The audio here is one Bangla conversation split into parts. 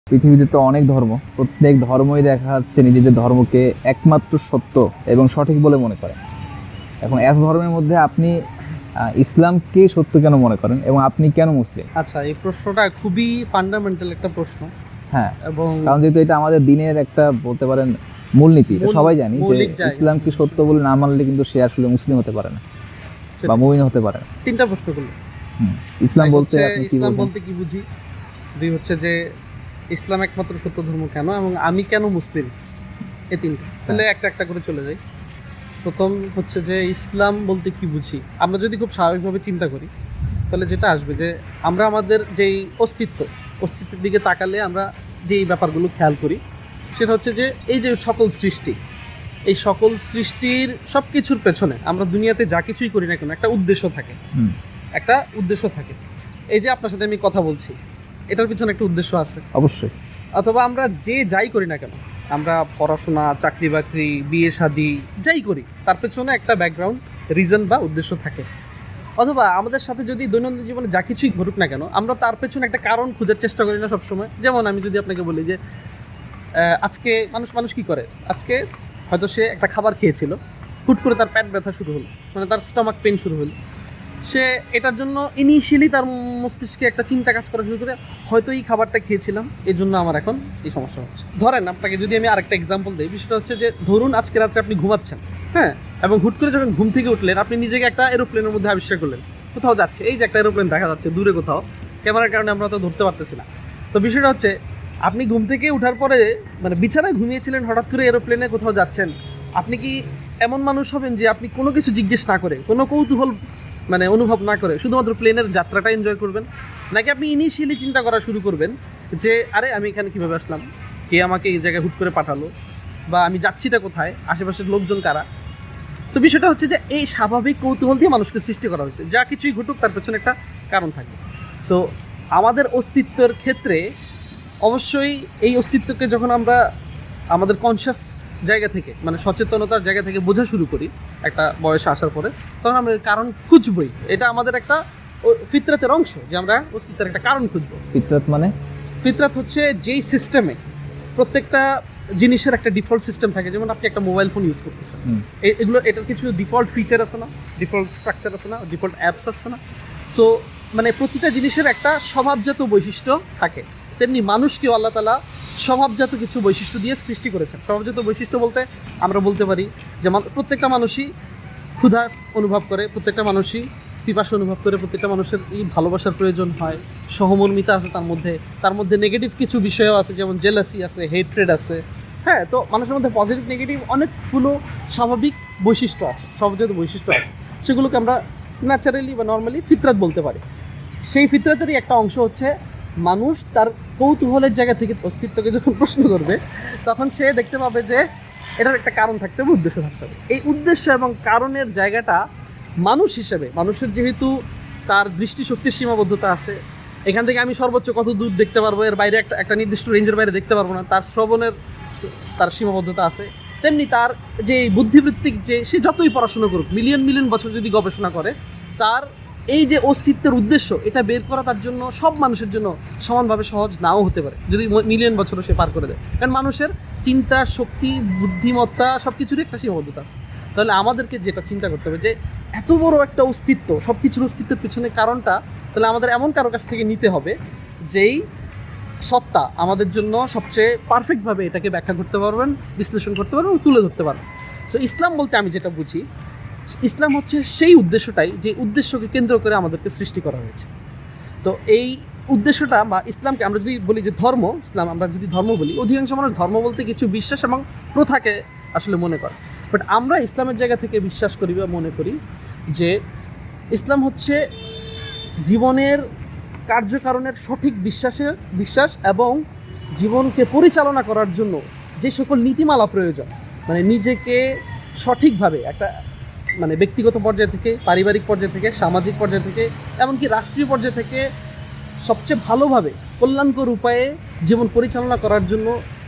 পৃথিবীতে তো অনেক ধর্ম, প্রত্যেক ধর্মই দেখা যাচ্ছে নিজেদের ধর্মকে একমাত্র সত্য এবং সঠিক বলে মনে করে। এখন এক ধর্মের মধ্যে আপনি ইসলামকে সত্য কেন মনে করেন এবং আপনি কেন মুসলিম? আচ্ছা, এই প্রশ্নটা খুবই ফান্ডামেন্টাল একটা প্রশ্ন। হ্যাঁ, এবং কারণ যেহেতু এটা আমাদের দিনের একটা বলতে পারেন মূলনীতি, এটা সবাই জানি যে মৌলিক জায়গা। ইসলামকে সত্য বলে না মানলে কিন্তু সে আসলে মুসলিম হতে পারে না বা মুমিন হতে পারে না। তিনটা প্রশ্ন করলো। ইসলাম এক বলতে হচ্ছে আপনি কি ইসলাম বোঝেন? বলতে কি বুঝি, দুই হচ্ছে যে ইসলাম একমাত্র সত্য ধর্ম কেন, এবং আমি কেন মুসলিম। এই তিনটা তাহলে একটা একটা করে চলে যাই। প্রথম হচ্ছে যে ইসলাম বলতে কি বুঝি। আমরা যদি খুব স্বাভাবিকভাবে চিন্তা করি তাহলে যেটা আসবে যে আমরা আমাদের যেই অস্তিত্বের দিকে তাকালে আমরা যেই ব্যাপারগুলো খেয়াল করি সেটা হচ্ছে যে এই যে সকল সৃষ্টি, এই সকল সৃষ্টির সব কিছুর পেছনে আমরা দুনিয়াতে যা কিছুই করি না কেন একটা উদ্দেশ্য থাকে। একটা উদ্দেশ্য থাকে। এই যে আপনার সাথে আমি কথা বলছি, এটার পিছনে একটা উদ্দেশ্য আছে অবশ্যই। অথবা আমরা যে যাই করি না কেন, আমরা পড়াশোনা, চাকরি বাকরি, বিয়ে শাদী যাই করি, তার পেছনে একটা ব্যাকগ্রাউন্ড রিজন বা উদ্দেশ্য থাকে। অথবা আমাদের সাথে যদি দৈনন্দিন জীবনে যা কিছুই ঘটুক না কেন, আমরা তার পেছনে একটা কারণ খোঁজার চেষ্টা করি না সবসময়। যেমন আমি যদি আপনাকে বলি যে আজকে মানুষ কি করে, আজকে হয়তো সে একটা খাবার খেয়েছিল, হুট করে তার পেট ব্যথা শুরু হলো, মানে তার স্টমাক পেন শুরু হলো। সে এটার জন্য ইনিশিয়ালি তার মস্তিষ্কে একটা চিন্তা কাজ করা শুরু করে, হয়তো এই খাবারটা খেয়েছিলাম, এই জন্য আমার এখন এই সমস্যা হচ্ছে। ধরেন আপনাকে যদি আমি আরেকটা এক্সাম্পল দিই, বিষয়টা হচ্ছে যে ধরুন আজকে রাত্রে আপনি ঘুমাচ্ছেন, হ্যাঁ, এবং হুট করে যখন ঘুম থেকে উঠলেন আপনি নিজেকে একটা এরোপ্লেনের মধ্যে আবিষ্কার করলেন, কোথাও যাচ্ছে, এই যে একটা এরোপ্লেন দেখা যাচ্ছে দূরে কোথাও, ক্যামেরার কারণে আমরা তো ধরতে পারতেছি না। তো বিষয়টা হচ্ছে আপনি ঘুম থেকে ওঠার পরে মানে বিছানায় ঘুমিয়েছিলেন, হঠাৎ করে এরোপ্লেনে কোথাও যাচ্ছেন, আপনি কি এমন মানুষ হবেন যে আপনি কোনো কিছু জিজ্ঞেস না করে, কোনো কৌতূহল মানে অনুভব না করে শুধুমাত্র প্লেনের যাত্রাটা এনজয় করবেন? নাকি আপনি ইনিশিয়ালি চিন্তা করা শুরু করবেন যে আরে আমি এখানে কীভাবে আসলাম, কে আমাকে এই জায়গায় হুট করে পাঠালো, বা আমি যাচ্ছিটা কোথায়, আশেপাশের লোকজন কারা? সো বিষয়টা হচ্ছে যে এই স্বাভাবিক কৌতূহল দিয়ে মানুষকে সৃষ্টি করা হয়েছে, যা কিছুই ঘটুক তার পেছনে একটা কারণ থাকে। সো আমাদের অস্তিত্বের ক্ষেত্রে অবশ্যই এই অস্তিত্বকে যখন আমরা আমাদের কনসিয়াস জায়গা থেকে, মানে সচেতনতার জায়গা থেকে বোঝা শুরু করি একটা বয়সে আসার পরে, তখন আমরা এর কারণ খুঁজবই। এটা আমাদের একটা ফিতরাতের অংশ যে আমরা অস্তিত্বের একটা কারণ খুঁজবো। ফিতরাত মানে? ফিতরাত হচ্ছে যেই সিস্টেমে প্রত্যেকটা জিনিসের একটা ডিফল্ট সিস্টেম থাকে। যেমন আপনি একটা মোবাইল ফোন ইউজ করতেছেন, এগুলো এটার কিছু ডিফল্ট ফিচার আছে না, ডিফল্ট স্ট্রাকচার আছে না, ডিফল্ট অ্যাপস আছে না। সো মানে প্রতিটা জিনিসের একটা স্বভাবজাত বৈশিষ্ট্য থাকে। তেমনি মানুষকেও আল্লাহ তাআলা স্বভাবজাত কিছু বৈশিষ্ট্য দিয়ে সৃষ্টি করেছেন। স্বভাবজাত বৈশিষ্ট্য বলতে আমরা বলতে পারি যে প্রত্যেকটা মানুষই ক্ষুধা অনুভব করে, প্রত্যেকটা মানুষই পিপাসা অনুভব করে, প্রত্যেকটা মানুষের এই ভালোবাসার প্রয়োজন হয়, সহমর্মিতা আছে তার মধ্যে নেগেটিভ কিছু বিষয়ও আছে, যেমন জেলাসি আছে, হেট্রেড আছে। হ্যাঁ, তো মানুষের মধ্যে পজিটিভ নেগেটিভ অনেকগুলো স্বাভাবিক বৈশিষ্ট্য আছে, স্বভাবজাত বৈশিষ্ট্য আছে, সেগুলোকে আমরা ন্যাচারালি বা নর্মালি ফিতরাত বলতে পারি। সেই ফিতরাতেরই একটা অংশ হচ্ছে মানুষ তার কৌতূহলের জায়গা থেকে অস্তিত্বকে যখন প্রশ্ন করবে, তখন সে দেখতে পাবে যে এটার একটা কারণ থাকতে হবে, উদ্দেশ্য থাকতে হবে। এই উদ্দেশ্য এবং কারণের জায়গাটা মানুষ হিসেবে, মানুষের যেহেতু তার দৃষ্টিশক্তির সীমাবদ্ধতা আছে, এখান থেকে আমি সর্বোচ্চ কত দূর দেখতে পারবো, এর বাইরে একটা নির্দিষ্ট রেঞ্জের বাইরে দেখতে পারবো না, তার শ্রবণের তার সীমাবদ্ধতা আছে। তেমনি তার যে বুদ্ধিবৃত্তিক, যে সে যতই পড়াশোনা করুক, মিলিয়ন বছর যদি গবেষণা করে, তার এই যে অস্তিত্বের উদ্দেশ্য এটা বের করা তার জন্য, সব মানুষের জন্য সমানভাবে সহজ নাও হতে পারে যদি মিলিয়ন বছরও সে পার করে দেয়। কারণ মানুষের চিন্তা শক্তি, বুদ্ধিমত্তা সব কিছুরই একটা সীমাবদ্ধতা আছে। তাহলে আমাদেরকে যেটা চিন্তা করতে হবে যে এত বড় একটা অস্তিত্ব, সব কিছুর অস্তিত্বের পিছনে কারণটা, তাহলে আমাদের এমন কারো কাছ থেকে নিতে হবে যেই সত্তা আমাদের জন্য সবচেয়ে পারফেক্টভাবে এটাকে ব্যাখ্যা করতে পারবেন, বিশ্লেষণ করতে পারবেন এবং তুলে ধরতে পারবেন। সো ইসলাম বলতে আমি যেটা বুঝি, ইসলাম হচ্ছে সেই উদ্দেশ্যটাই যে উদ্দেশ্যকে কেন্দ্র করে আমাদেরকে সৃষ্টি করা হয়েছে। তো এই উদ্দেশ্যটা বা ইসলামকে আমরা যদি বলি যে ধর্ম, ইসলাম আমরা যদি ধর্ম বলি, অধিকাংশ মানুষ ধর্ম বলতে কিছু বিশ্বাস এবং প্রথাকে আসলে মনে করে। বাট আমরা ইসলামের জায়গা থেকে বিশ্বাস করি বা মনে করি যে ইসলাম হচ্ছে জীবনের কার্যকারণের সঠিক বিশ্বাস এবং জীবনকে পরিচালনা করার জন্য যে সকল নীতিমালা প্রয়োজন, মানে নিজেকে সঠিকভাবে একটা মানে ব্যক্তিগত পর্যায় থেকে, পারিবারিক পর্যায় থেকে, সামাজিক পর্যায় থেকে, এমনকি রাষ্ট্রীয় পর্যায় থেকে সবচেয়ে ভালোভাবে কল্যাণকর উপায়ে জীবন পরিচালনা করার জন্য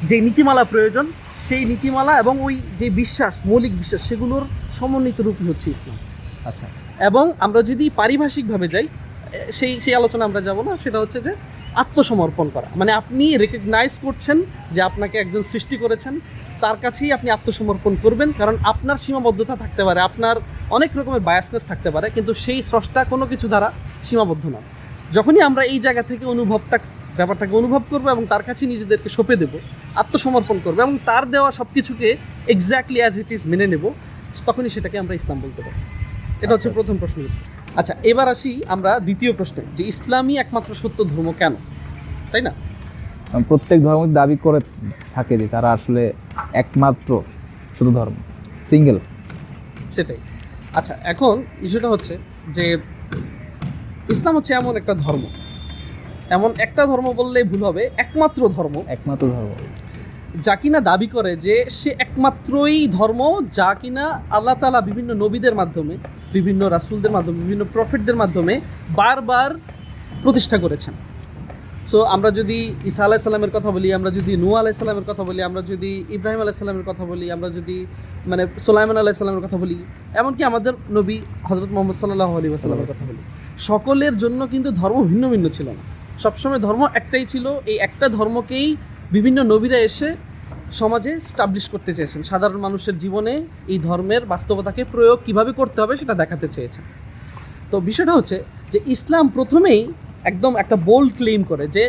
যে নীতিমালা প্রয়োজন, সেই নীতিমালা এবং ওই যে বিশ্বাস, মৌলিক বিশ্বাস, সেগুলোর সমন্বিত রূপই হচ্ছে ইসলাম। আচ্ছা, এবং আমরা যদি পারিভাষিকভাবে যাই, সেই আলোচনা আমরা যাব না। সেটা হচ্ছে যে আত্মসমর্পণ করা, মানে আপনি রেকগনাইজ করছেন যে আপনাকে একজন সৃষ্টি করেছেন, তার কাছেই আপনি আত্মসমর্পণ করবেন। কারণ আপনার সীমাবদ্ধতা থাকতে পারে, আপনার অনেক রকমের বায়াসনেস থাকতে পারে, কিন্তু সেই স্রষ্টা কোনো কিছু দ্বারা সীমাবদ্ধ নয়। যখনই আমরা এই জায়গা থেকে ব্যাপারটাকে অনুভব করবো এবং তার কাছে নিজেদেরকে সঁপে দেবো, আত্মসমর্পণ করবো এবং তার দেওয়া সব কিছুকে এক্স্যাক্টলি অ্যাজ ইট ইজ মেনে নেব, তখনই সেটাকে আমরা ইসলাম বলতে পারি। এটা হচ্ছে প্রথম প্রশ্ন। আচ্ছা, এবার আসি আমরা দ্বিতীয় প্রশ্নে, যে ইসলামই একমাত্র সত্য ধর্ম কেন, তাই না? প্রত্যেক ধর্ম দাবি করে থাকে যে তারা আসলে একমাত্র শুধু ধর্ম, সিঙ্গেল। সেটাই। আচ্ছা, এখন বিষয়টা হচ্ছে যে ইসলাম হচ্ছে এমন একটা ধর্ম বললেই ভুল হবে, একমাত্র ধর্ম যা কিনা দাবি করে যে সে একমাত্রই ধর্ম, যা কিনা আল্লাহ তাআলা বিভিন্ন নবীদের মাধ্যমে, বিভিন্ন রাসূলদের মাধ্যমে, বিভিন্ন প্রফেটদের মাধ্যমে বারবার প্রতিষ্ঠা করেছেন। সো আমরা যদি ঈসা আলাইহিস সালামের কথা বলি, আমরা যদি নূহ আলাইহিস সালামের কথা বলি, আমরা যদি ইব্রাহিম আলাইহিস সালামের কথা বলি, আমরা যদি মানে সুলাইমান আলাইহিস সালামের কথা বলি, এমনকি আমাদের নবী হযরত মুহাম্মদ সাল্লাল্লাহু আলাইহি ওয়াসাল্লামের কথা বলি, সকলের জন্য কিন্তু ধর্ম ভিন্ন ভিন্ন ছিল না। সবসময় ধর্ম একটাই ছিল। এই একটা ধর্মকেই বিভিন্ন নবীরা এসে সমাজে স্টাবলিশ করতে চেয়েছেন, সাধারণ মানুষের জীবনে এই ধর্মের বাস্তবতাকে প্রয়োগ কিভাবে করতে হবে সেটা দেখাতে চেয়েছেন। তো বিষয়টা হচ্ছে যে ইসলাম প্রথমেই একদম একটা বোল্ড ক্লেম করে যে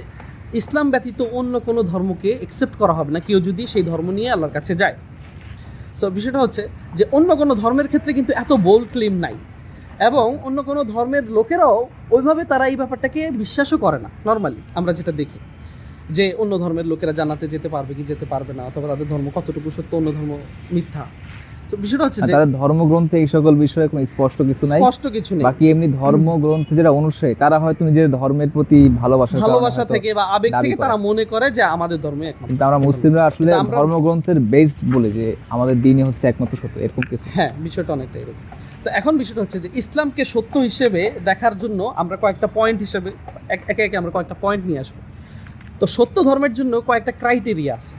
ইসলাম ব্যতীত অন্য কোনো ধর্মকে অ্যাকসেপ্ট করা হবে না, কেউ যদি সেই ধর্ম নিয়ে আল্লাহর কাছে যায়। সো বিষয়টা হচ্ছে যে অন্য কোনো ধর্মের ক্ষেত্রে কিন্তু এত বোল্ড ক্লেম নাই, এবং অন্য কোনো ধর্মের লোকেরাও ওইভাবে তারা এই ব্যাপারটাকে বিশ্বাসও করে না। নর্মালি আমরা যেটা দেখি যে অন্য ধর্মের লোকেরা জান্নাতে যেতে পারবে কি যেতে পারবে না, অথবা তাদের ধর্ম কতটুকু সত্য, অন্য ধর্ম মিথ্যা। তো বিষয়টা হচ্ছে যে তাদের ধর্মগ্রন্থে এই সকল বিষয়ে কোনো স্পষ্ট কিছু নাই, বাকি এমনি ধর্মগ্রন্থে যারা অনুসারী তারা হয়তো নিজের ধর্মের প্রতি ভালোবাসা থেকে বা আবেগ থেকে তারা মনে করে যে আমাদের ধর্মে একমাত্র। কিন্তু আমরা মুসলিমরা আসলে ধর্মগ্রন্থের বেসড বলে যে আমাদের দ্বীনই হচ্ছে একমাত্র সত্য, এরকম কিছু। হ্যাঁ, বিষয়টা অনেকটা এরকম। তো এখন বিষয়টা হচ্ছে যে ইসলামকে সত্য হিসেবে দেখার জন্য আমরা কয়েকটা পয়েন্ট হিসেবে একে একে আমরা কয়েকটা পয়েন্ট নিয়ে আসবো। তো সত্য ধর্মের জন্য কয়েকটা ক্রাইটেরিয়া আছে।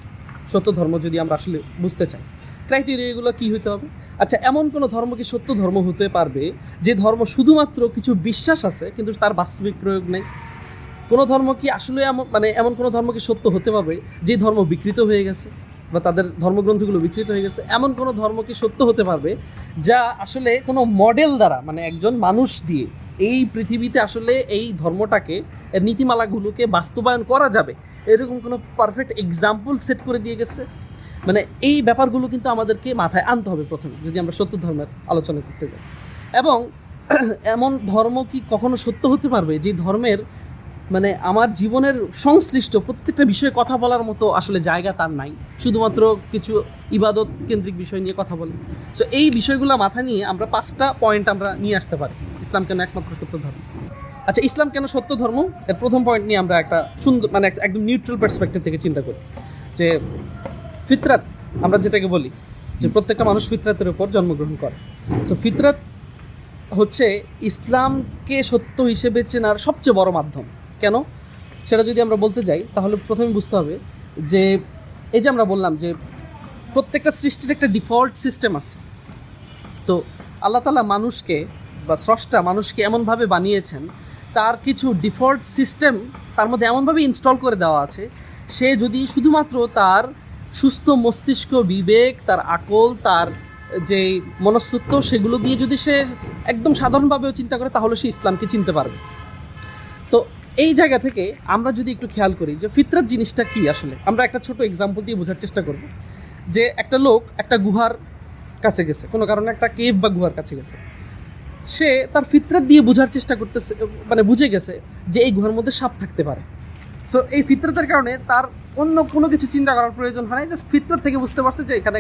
সত্য ধর্ম যদি আমরা আসলে বুঝতে চাই, ক্রাইটেরিয়াগুলো কী হতে হবে? আচ্ছা, এমন কোনো ধর্ম কি সত্য ধর্ম হতে পারবে যে ধর্ম শুধুমাত্র কিছু বিশ্বাস আছে কিন্তু তার বাস্তবিক প্রয়োগ নেই? কোনো ধর্ম কি আসলে এমন কোনো ধর্ম কি সত্য হতে পারবে যে ধর্ম বিকৃত হয়ে গেছে বা তাদের ধর্মগ্রন্থগুলো বিকৃত হয়ে গেছে? এমন কোনো ধর্ম কি সত্য হতে পারবে যা আসলে কোনো মডেল দ্বারা, মানে একজন মানুষ দিয়ে এই পৃথিবীতে আসলে এই ধর্মটাকে, এর নীতিমালাগুলোকে বাস্তবায়ন করা যাবে, এরকম কোনো পারফেক্ট এক্সাম্পল সেট করে দিয়ে গেছে? মানে এই ব্যাপারগুলো কিন্তু আমাদেরকে মাথায় আনতে হবে প্রথমে, যদি আমরা সত্য ধর্মের আলোচনা করতে যাই। এবং এমন ধর্ম কি কখনো সত্য হতে পারবে যে ধর্মের মানে আমার জীবনের সংশ্লিষ্ট প্রত্যেকটা বিষয়ে কথা বলার মতো আসলে জায়গা তার নাই, শুধুমাত্র কিছু ইবাদত কেন্দ্রিক বিষয় নিয়ে কথা বলে? সো এই বিষয়গুলো মাথা নিয়ে আমরা 5টা পয়েন্ট আমরা নিয়ে আসতে পারি ইসলাম কেন একমাত্র সত্য ধর্ম। আচ্ছা, ইসলাম কেন সত্য ধর্ম, এর প্রথম পয়েন্ট নিয়ে আমরা একটা সুন্দর একদম নিউট্রাল পার্সপেক্টিভ থেকে চিন্তা করি। যে ফিতরাত আমরা যেটাকে বলি, যে প্রত্যেকটা মানুষ ফিতরাতের উপর জন্মগ্রহণ করে। সো ফিতরাত হচ্ছে ইসলামকে সত্য হিসেবে চেনার সবচেয়ে বড় মাধ্যম। কেন সেটা যদি আমরা বলতে যাই, তাহলে প্রথমে বুঝতে হবে যে এই যে আমরা বললাম যে প্রত্যেকটা সৃষ্টির একটা ডিফল্ট সিস্টেম আছে। তো আল্লাহ তাআলা মানুষকে বা স্রষ্টা মানুষকে এমনভাবে বানিয়েছেন, তার কিছু ডিফল্ট সিস্টেম তার মধ্যে এমনভাবে ইনস্টল করে দেওয়া আছে, সে যদি শুধুমাত্র তার সুস্থ মস্তিষ্ক, বিবেক, তার আকল, তার যে মনস্তত্ত্ব, সেগুলো দিয়ে যদি সে একদম সাধারণভাবেও চিন্তা করে, তাহলে সে ইসলামকে চিনতে পারবে। তো এই জায়গা থেকে আমরা যদি একটু খেয়াল করি যে ফিতরাত জিনিসটা কি, আসলে আমরা একটা ছোট এক্সাম্পল দিয়ে বোঝার চেষ্টা করব। যে একটা লোক একটা গুহার কাছে গেছে, কোনো কারণে একটা কেভ বা গুহার কাছে গেছে, সে তার ফিতরাত দিয়ে বোঝার চেষ্টা করতেছে, মানে বুঝে গেছে যে এই গুহার মধ্যে সাপ থাকতে পারে। সো এই ফিতরাতের কারণে তার অন্য কোনো কিছু চিন্তা করার প্রয়োজন হয় না, জাস্ট ফিতরাত থেকে বুঝতে পারছে যে এখানে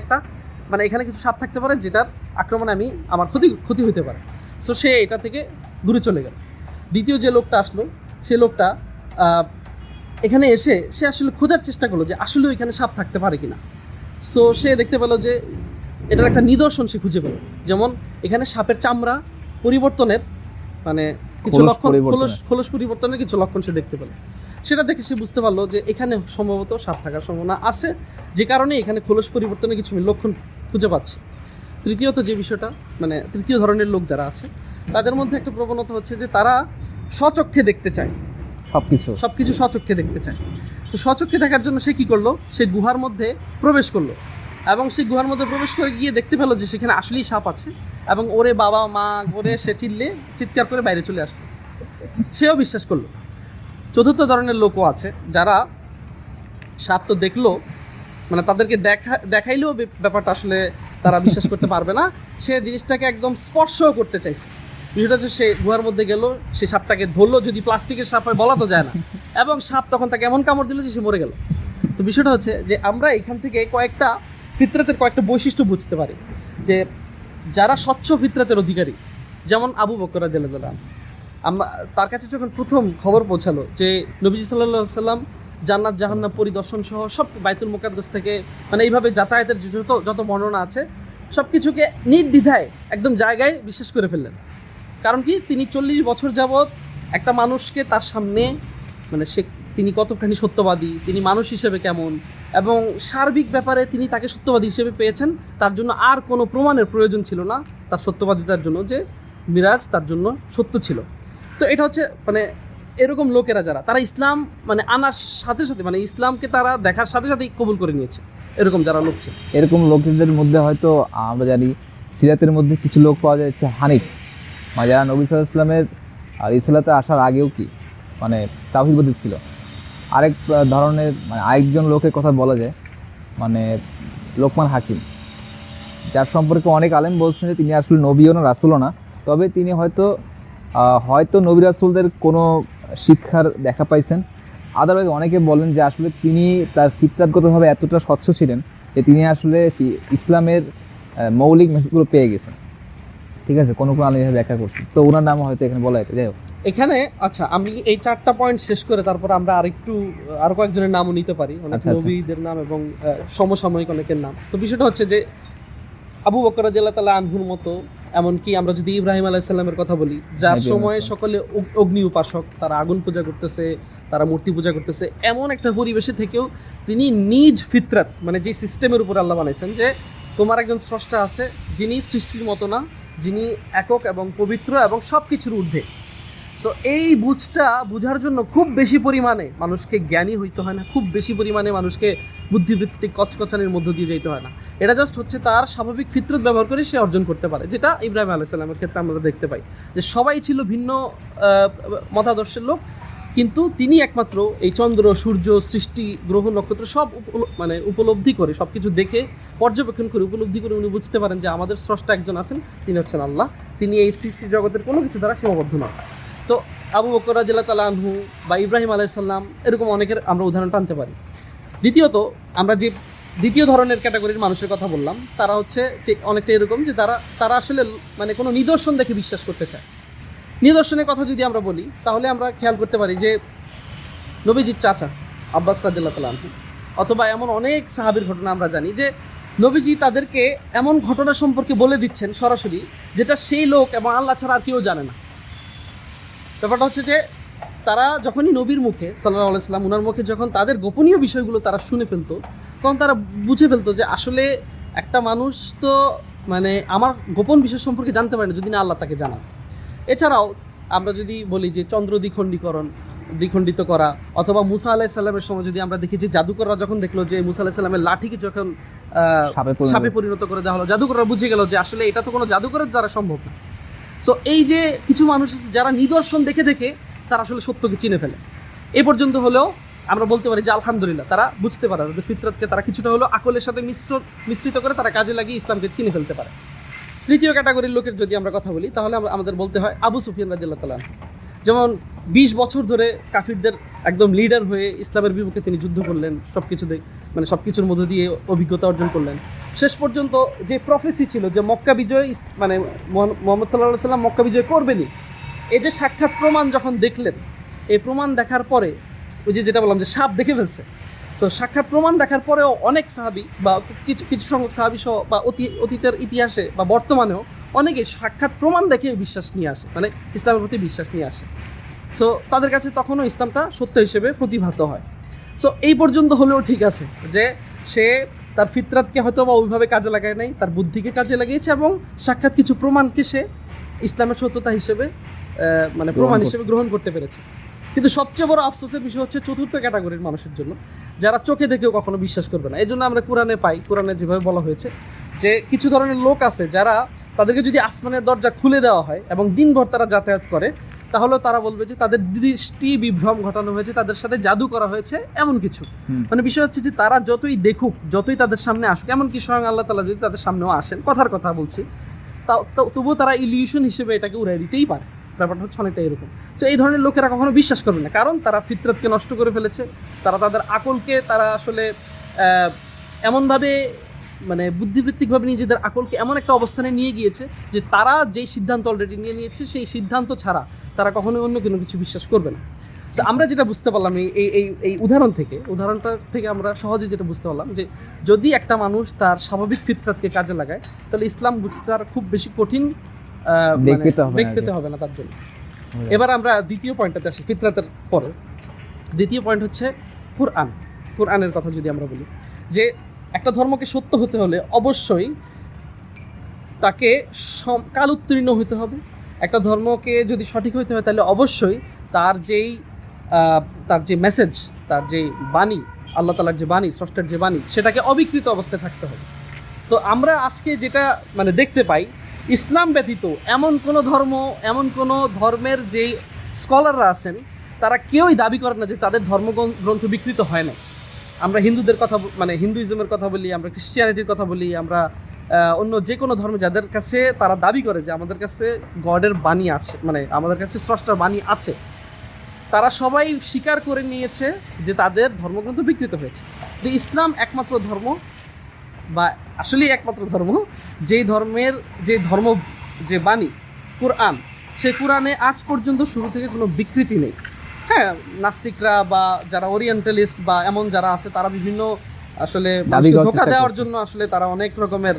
এখানে কিছু সাপ থাকতে পারে, যেটার আক্রমণে আমার ক্ষতি হতে পারে। সো সে এটা থেকে দূরে চলে গেল। দ্বিতীয় যে লোকটা আসলো, সে লোকটা এখানে এসে সে আসলে খোঁজার চেষ্টা করলো যে আসলে এখানে সাপ থাকতে পারে কিনা। সো সে দেখতে পেলো যে এটার একটা নিদর্শন সে খুঁজে পেল, যেমন এখানে সাপের চামড়া পরিবর্তনের কিছু লক্ষণ, খোলস পরিবর্তনের কিছু লক্ষণ সে দেখতে পেল। সেটা দেখে সে বুঝতে পারলো যে এখানে সম্ভবত সাপ থাকার সম্ভাবনা আছে, যে কারণে এখানে খোলস পরিবর্তনের কিছু লক্ষণ খুঁজে পাচ্ছে। তৃতীয়ত যে বিষয়টা, তৃতীয় ধরনের লোক যারা আছে, তাদের মধ্যে একটা প্রবণতা হচ্ছে যে তারা স্বচক্ষে দেখতে চায়। সবকিছু স্বচক্ষে দেখতে চায়। তো স্বচক্ষে দেখার জন্য সে কি করলো, সে গুহার মধ্যে প্রবেশ করলো এবং সেই গুহার মধ্যে প্রবেশ করে গিয়ে দেখতে পেলো যে সেখানে আসলেই সাপ আছে এবং ওরে বাবা মা করে সে চিৎকার করে বাইরে চলে আসলো, সেও বিশ্বাস করলো। চতুর্থ ধরনের লোকও আছে যারা সাপ তো দেখলো, মানে তাদেরকে দেখাইলেও ব্যাপারটা আসলে তারা বিশ্বাস করতে পারবে না, সে জিনিসটাকে একদম স্পর্শও করতে চাইছে। বিষয়টা হচ্ছে সে গুহার মধ্যে গেল, সে সাপটাকে ধরলো, যদি প্লাস্টিকের সাপ হয় বলা তো যায় না, এবং সাপ তখন তাকে এমন কামড় দিল যে সে মরে গেল। তো বিষয়টা হচ্ছে যে আমরা এখান থেকে কয়েকটা ফিতরাতের কয়েকটা বৈশিষ্ট্য বুঝতে পারি যে যারা স্বচ্ছ ফিতরাতের অধিকারী, যেমন আবু বকর রাদিয়াল্লাহু তাআলা, আমরা তার কাছে যখন প্রথম খবর পৌঁছালো যে নবীজি সাল্লাল্লাহু আলাইহি সাল্লাম জান্নাত জাহান্নাম পরিদর্শন সহ সব বাইতুল মুকাদ্দাস থেকে মানে এইভাবে যাতায়াতের যত বর্ণনা আছে সব কিছুকে নির্দ্বিধায় একদম জায়গায় বিশ্বাস করে ফেললেন। কারণ কি, তিনি 40 বছর যাবৎ একটা মানুষকে তার সামনে মানে তিনি কতখানি সত্যবাদী, তিনি মানুষ হিসেবে কেমন এবং সার্বিক ব্যাপারে তিনি তাকে সত্যবাদী হিসেবে পেয়েছেন, তার জন্য আর কোনো প্রমাণের প্রয়োজন ছিল না তার সত্যবাদিতার জন্য যে মিরাজ তার জন্য সত্য ছিল। তো এটা হচ্ছে মানে এরকম লোকেরা যারা তারা ইসলাম মানে আনার সাথে সাথে মানে ইসলামকে তারা দেখার সাথে সাথেই কবুল করে নিয়েছে, এরকম যারা লোক ছিল। এরকম লোকদের মধ্যে হয়তো আমরা জানি সিরাতের মধ্যে কিছু লোক পাওয়া যায় হচ্ছে হানিফ, মানে যারা নবী সাল্লাল্লাহু আলাইহি ওয়াসাল্লামের আর ইসলাতে আসার আগেও কি মানে তাওহীদবাদী ছিল। আরেক ধরনের মানে আরেকজন লোকের কথা বলা যায় মানে লোকমান হাকিম, যার সম্পর্কে অনেক আলেম বলছেন যে তিনি আসলে নবীও না রাসূলও না, তবে তিনি হয়তো নবী রাসূলদের কোনো শিক্ষার দেখা পাইছেন। আদারওয়াইজ অনেকে বলেন যে আসলে তিনি তার ফিতরাতগতভাবে এতটা স্বচ্ছ ছিলেন যে তিনি আসলে ইসলামের মৌলিক মেসেজগুলো পেয়ে গেছেন। ঠিক আছে, কোনো আলেম এভাবে ব্যাখ্যা করছি, তো ওনার নামও হয়তো এখানে বলা হয়েছে। যাই হোক, এখানে আচ্ছা আমি এই 4টা পয়েন্ট শেষ করে তারপর আমরা আরো কয়েকজনের নামও নিতে পারি, অনেক নবীদের নাম এবং সমসাময়িক অনেকের নাম। তো বিষয়টা হচ্ছে যে আবু বকর রাদিয়াল্লাহু তাআলা আনহুর মতো, এমনকি আমরা যদি ইব্রাহিম আলাইহিস সালামের কথা বলি, যার সময়ে সকলে অগ্নি উপাসক, তারা আগুন পূজা করতেছে, তারা মূর্তি পূজা করতেছে, এমন একটা পরিবেশে থেকেও তিনি নিজ ফিতরাত মানে যে সিস্টেমের উপর আল্লাহ বানাইছেন যে তোমার একজন স্রষ্টা আছে যিনি সৃষ্টির মতো না, যিনি একক এবং পবিত্র এবং সব কিছুর ঊর্ধ্বে। সো এই বুঝার জন্য খুব বেশি পরিমাণে মানুষকে জ্ঞানী হইতে হয় না, খুব বেশি পরিমাণে মানুষকে বুদ্ধিবৃত্তিক কচকচানির মধ্য দিয়ে যেতে হয় না, এটা জাস্ট হচ্ছে তার স্বাভাবিক ফিতরত ব্যবহার করে সে অর্জন করতে পারে, যেটা ইব্রাহিম আলাইহিস সালামের ক্ষেত্রে আমরা দেখতে পাই যে সবাই ছিল ভিন্ন মতাদর্শের লোক, কিন্তু তিনি একমাত্র এই চন্দ্র সূর্য সৃষ্টি গ্রহ নক্ষত্র সব মানে উপলব্ধি করে, সব কিছু দেখে পর্যবেক্ষণ করে উপলব্ধি করে উনি বুঝতে পারেন যে আমাদের স্রষ্টা একজন আছেন, তিনি হচ্ছেন আল্লাহ, তিনি এই সৃষ্টি জগতের কোনো কিছু দ্বারা সীমাবদ্ধ নয়। তো আবু বকর রাদিয়াল্লাহু তাআলা আনহু বা ইব্রাহিম আলাইহিস সালাম এরকম অনেকের আমরা উদাহরণ টানতে পারি। দ্বিতীয়ত আমরা যে দ্বিতীয় ধরনের ক্যাটাগরির মানুষের কথা বললাম, তারা হচ্ছে যে অনেকটা এরকম যে তারা আসলে মানে কোনো নিদর্শন দেখে বিশ্বাস করতে চায়। নিদর্শনের কথা যদি আমরা বলি তাহলে আমরা খেয়াল করতে পারি যে নবীজির চাচা আব্বাস রাদিয়াল্লাহু তাআলা আনহু অথবা এমন অনেক সাহাবীর ঘটনা আমরা জানি যে নবীজি তাদেরকে এমন ঘটনা সম্পর্কে বলে দিচ্ছেন সরাসরি যেটা সেই লোক এবং আল্লাহ ছাড়া আর কেউ জানে না। ব্যাপারটা হচ্ছে যে তারা যখনই নবীর মুখে সাল্লাল্লাহু আলাইহি সাল্লাম ওনার মুখে যখন তাদের গোপনীয় বিষয়গুলো তারা শুনে ফেলতো, তখন তারা বুঝে ফেলতো যে আসলে একটা মানুষ তো মানে আমার গোপন বিষয় সম্পর্কে জানতে পারে না যদি না আল্লাহ তাকে জানান। এছাড়াও আমরা যদি বলি যে চন্দ্র দ্বিখণ্ডিত করা, অথবা মুসা আলাইহিস সালামের সময় যদি আমরা দেখি যে জাদুকররা যখন দেখলো যে মুসা আলাইহিস সালামের লাঠিকে যখন সাপে পরিণত করে দেওয়া হলো, জাদুকররা বুঝে গেল যে আসলে এটা তো কোনো জাদুকরের দ্বারা সম্ভব না। সো এই যে কিছু মানুষ যারা নিদর্শন দেখে দেখে তারা আসলে সত্যকে চিনে ফেলে, এই পর্যন্ত হলেও আমরা বলতে পারি যে আলহামদুলিল্লাহ তারা বুঝতে পারে, তাদের ফিতরাতকে তারা কিছুটা হলেও আকলের সাথে মিশ্রিত করে তারা কাজে লাগিয়ে ইসলামকে চিনে ফেলতে পারে। তৃতীয় ক্যাটাগরির লোকের যদি আমরা কথা বলি তাহলে আমাদের বলতে হয় আবু সুফিয়ান রাদিয়াল্লাহু তাআলা, যেমন 20 বছর ধরে কাফিরদের একদম লিডার হয়ে ইসলামের বিপক্ষে তিনি যুদ্ধ করলেন, মানে সব কিছুর মধ্য দিয়ে অভিজ্ঞতা অর্জন করলেন। শেষ পর্যন্ত যে প্রফেসি ছিল যে মক্কা বিজয় মানে মুহাম্মদ সাল্লাল্লাহু আলাইহি ওয়াসাল্লাম মক্কা বিজয় করবেনই, এই যে সাক্ষাৎ প্রমাণ যখন দেখলেন, এই প্রমাণ দেখার পরে ওই যেটা বললাম যে সাপ দেখে ফেলছে, সো সাক্ষাৎ প্রমাণ দেখার পরেও অনেক সাহাবী বা কিছু সংখ্যক সাহাবী সহ বা অতীতের ইতিহাসে বা বর্তমানেও অনেকে সাক্ষাৎ প্রমাণ দেখে বিশ্বাস নিয়ে আসে, মানে ইসলামের প্রতি বিশ্বাস নিয়ে আসে। সো তাদের কাছে তখনও ইসলামটা সত্য হিসেবে প্রতিভাত হয়। সো এই পর্যন্ত হলেও ঠিক আছে যে সে তার ফিতরাতকে হয়তো বা ওইভাবে কাজে লাগায় নাই, তার বুদ্ধিকে কাজে লাগিয়েছে এবং সাক্ষাৎ কিছু প্রমাণকে সে ইসলামের সত্যতা হিসেবে মানে প্রমাণ হিসেবে গ্রহণ করতে পেরেছে। কিন্তু সবচেয়ে বড় আফসোসের বিষয় হচ্ছে চতুর্থ ক্যাটাগরির মানুষের জন্য, যারা চোখে দেখেও কখনো বিশ্বাস করবে না। এই জন্য আমরা কোরআনে পাই, কোরআনে যেভাবে বলা হয়েছে যে কিছু ধরনের লোক আছে যারা, তাদেরকে যদি আসমানের দরজা খুলে দেওয়া হয় এবং দিনভর তারা যাতায়াত করে, তাহলে তারা বলবে যে তাদের দৃষ্টি বিভ্রম ঘটানো হয়েছে, তাদের সাথে জাদু করা হয়েছে, এমন কিছু। মানে বিষয় হচ্ছে যে তারা যতই দেখুক, যতই তাদের সামনে আসুক, এমনকি স্বয়ং আল্লাহ তাআলা যদি তাদের সামনেও আসেন, কথার কথা বলছি, তবুও তারা ইলিউশন হিসেবে এটাকে উড়াই দিতেই পারে। ব্যাপারটা হচ্ছে অনেকটা এরকম। তো এই ধরনের লোকেরা কখনো বিশ্বাস করবে না, কারণ তারা ফিতরতকে নষ্ট করে ফেলেছে। তারা তাদের আকলকে, তারা আসলে এমনভাবে মানে বুদ্ধিবৃত্তিকভাবে নিজেদের আকলকে এমন একটা অবস্থানে নিয়ে গিয়েছে যে তারা যেই সিদ্ধান্ত অলরেডি নিয়ে নিয়েছে, সেই সিদ্ধান্ত ছাড়া তারা কখনোই অন্য কোনো কিছু বিশ্বাস করবে না। তো আমরা যেটা বুঝতে পারলাম এই উদাহরণটা থেকে আমরা সহজে যেটা বুঝতে পারলাম যে যদি একটা মানুষ তার স্বাভাবিক ফিতরতকে কাজে লাগায়, তাহলে ইসলাম বুঝতে তার খুব বেশি কঠিন বেগ পেতে হবে না তার জন্য। এবার আমরা দ্বিতীয় পয়েন্টটাতে আসি, ফিতরতের পরে দ্বিতীয় পয়েন্ট হচ্ছে কোরআনের কথা যদি আমরা বলি, যে একটা ধর্মকে সত্য হতে হলে অবশ্যই তাকে কাল উত্তীর্ণ হতে হবে। একটা ধর্মকে যদি সঠিক হতে হয় তাহলে অবশ্যই তার যে মেসেজ, তার যে বাণী, আল্লাহ তাআলার যে বাণী, স্রষ্টার যে বাণী, সেটাকে অবিকৃত অবস্থায় থাকতে হবে। তো আমরা আজকে যেটা মানে দেখতে পাই, ইসলাম ব্যতীত এমন কোনো ধর্মের যেই স্কলাররা আছেন, তারা কেউই দাবি করেন না যে তাদের ধর্মগ্রন্থ বিকৃত হয় না। আমরা হিন্দুদের কথা, মানে হিন্দুইজমের কথা বলি, আমরা ক্রিশ্চিয়ানিটির কথা বলি, আমরা অন্য যে কোনো ধর্ম, যাদের কাছে তারা দাবি করে যে আমাদের কাছে গডের বাণী আছে, মানে আমাদের কাছে স্রষ্টার বাণী আছে, তারা সবাই স্বীকার করে নিয়েছে যে তাদের ধর্মগ্রন্থ বিকৃত হয়েছে। তো ইসলাম একমাত্র ধর্ম, বা আসলেই একমাত্র ধর্ম, যে বাণী কোরআন, সেই কোরআনে আজ পর্যন্ত শুরু থেকে কোনো বিকৃতি নেই। হ্যাঁ, নাস্তিকরা বা যারা ওরিয়েন্টালিস্ট বা এমন যারা আছে, তারা বিভিন্ন আসলে ধোঁকা দেওয়ার জন্য আসলে তারা অনেক রকমের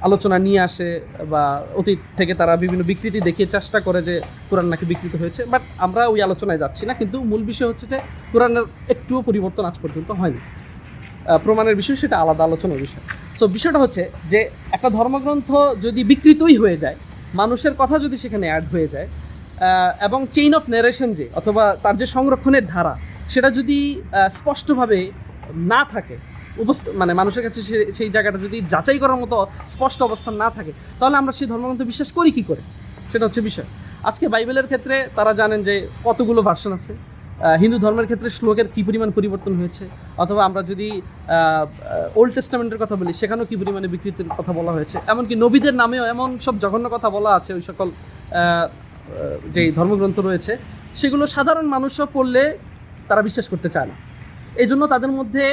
আলোচনা নিয়ে আসে, বা অতীত থেকে তারা বিভিন্ন বিকৃতি দেখিয়ে চেষ্টা করে যে কোরআন নাকি বিকৃত হয়েছে। বাট আমরা ওই আলোচনায় যাচ্ছি না, কিন্তু মূল বিষয় হচ্ছে যে কোরআনের একটুও পরিবর্তন আজ পর্যন্ত হয়নি। প্রমাণের বিষয় সেটা আলাদা আলোচনার বিষয়। সো বিষয়টা হচ্ছে যে একটা ধর্মগ্রন্থ যদি বিকৃতই হয়ে যায়, মানুষের কথা যদি সেখানে অ্যাড হয়ে যায়, এবং চেইন অফ ন্যারেশন অথবা তার যে সংরক্ষণের ধারা, সেটা যদি স্পষ্টভাবে না থাকে, মানে মানুষের কাছে সেই জায়গাটা যদি যাচাই করার মতো স্পষ্ট অবস্থান না থাকে, তাহলে আমরা সেই ধর্মগ্রন্থ বিশ্বাস করি কী করে? সেটা হচ্ছে বিষয়। আজকে বাইবেলের ক্ষেত্রে তারা জানেন যে কতগুলো ভার্সন আছে, হিন্দু ধর্মের ক্ষেত্রে শ্লোকের কী পরিমাণ পরিবর্তন হয়েছে, অথবা আমরা যদি ওল্ড টেস্টামেন্টের কথা বলি, সেখানেও কী পরিমাণে বিকৃতির কথা বলা হয়েছে। এমনকি নবীদের নামেও এমন সব জঘন্য কথা বলা আছে ওই সকল যেই ধর্মগ্রন্থ রয়েছে, সেগুলো সাধারণ মানুষও পড়লে তারা বিশ্বাস করতে চায় না। এই জন্য তাদের মধ্যে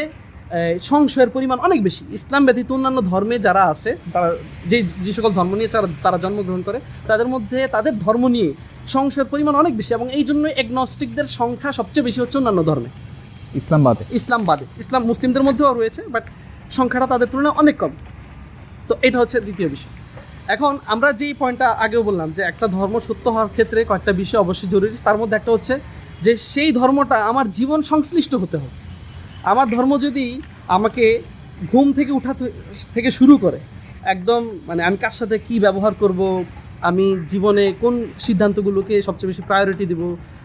সংশয়ের পরিমাণ অনেক বেশি। ইসলাম ব্যতীত অন্যান্য ধর্মে যারা আছে, তারা যে সকল ধর্ম নিয়ে তারা জন্মগ্রহণ করে, তাদের মধ্যে তাদের ধর্ম নিয়ে সংশয়ের পরিমাণ অনেক বেশি, এবং এই জন্য এগনস্টিকদের সংখ্যা সবচেয়ে বেশি হচ্ছে অন্যান্য ধর্মে, ইসলাম বাদে। ইসলাম মুসলিমদের মধ্যেও রয়েছে, বাট সংখ্যাটা তাদের তুলনায় অনেক কম। তো এটা হচ্ছে দ্বিতীয় বিষয়। এখন আমরা যেই পয়েন্টটা আগেও বললাম যে একটা ধর্ম সত্য হওয়ার ক্ষেত্রে কয়েকটা বিষয় অবশ্যই জরুরি। তার মধ্যে একটা হচ্ছে যে সেই ধর্মটা আমার জীবন সংশ্লিষ্ট হতে হবে। আমার ধর্ম যদি আমাকে ঘুম থেকে উঠা থেকে শুরু করে একদম, মানে আমি কার সাথে কী ব্যবহার করব, আমি জীবনে কোন সিদ্ধান্তগুলোকে সবচেয়ে বেশি প্রায়োরিটি দেব,